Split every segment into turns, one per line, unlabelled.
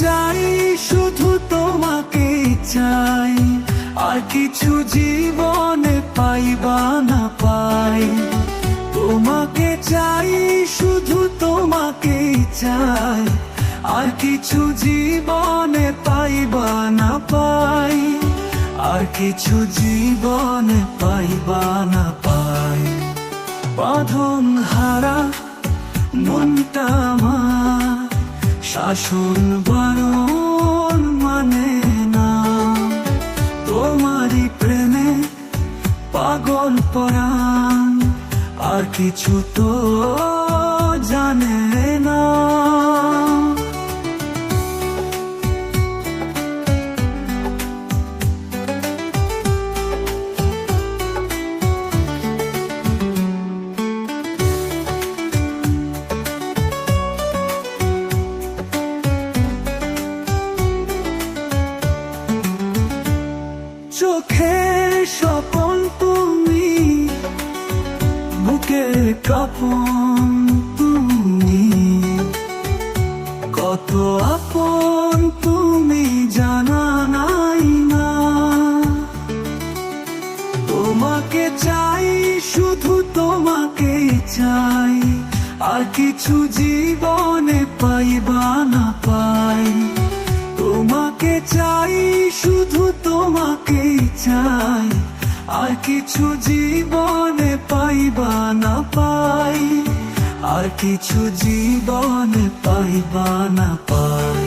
চাই, শুধু তোমাকেই চাই, আর কিছু জীবনে পাইবা না পাই। তোমাকে চাই, শুধু তোমাকেই চাই, আর কিছু জীবনে পাইবা না পাই, আর কিছু জীবনে পাইবা না পাই। বাঁধন হারা মনটা আমার, শাসন বারণ মানে না। তোমারই প্রেমে পাগল পরাণ, আর কিছু তো জানে না। চোখের স্বপন তুমি, বুকের কাঁপন তুমি, কত আপন তুমি জানা নাই না। তোমাকে চাই, শুধু তোমাকেই চাই, আর কিছু জীবনে পাইবা না পাই। তোমাকে চাই, শুধু তোমাকেই চাই, আর কিছু জীবনে পাইবা না পাই, আর কিছু জীবনে পাইবা না পাই।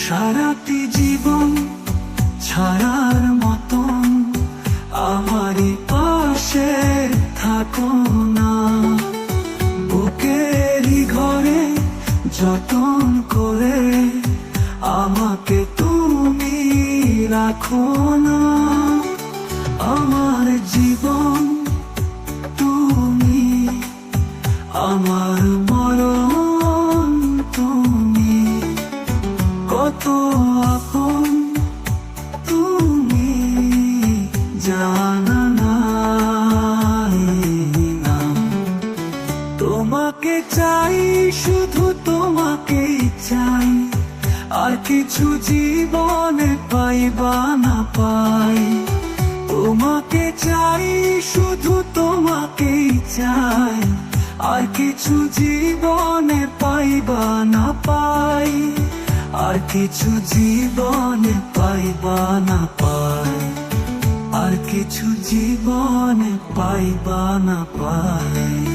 সারাটি জীবন ছায়ার মতন আমারই পাশে থাকো না। বুকেরই ঘরে যতন করে আমাকে তুমি রাখো না। আমার জীবন তুমি, আমার মরণ তুমি, কত আপন তুমি জানা নাই না। তোমাকে চাই, শুধু তোমাকেই চাই, আর কিছু জীবনে পাইবা না পাই। তোমাকে চাই, শুধু তোমাকেই চাই, আর কিছু জীবনে পাইবা না পাই, আর কিছু জীবনে পাইবা না পাই, আর কিছু জীবনে পাইবা না পাই।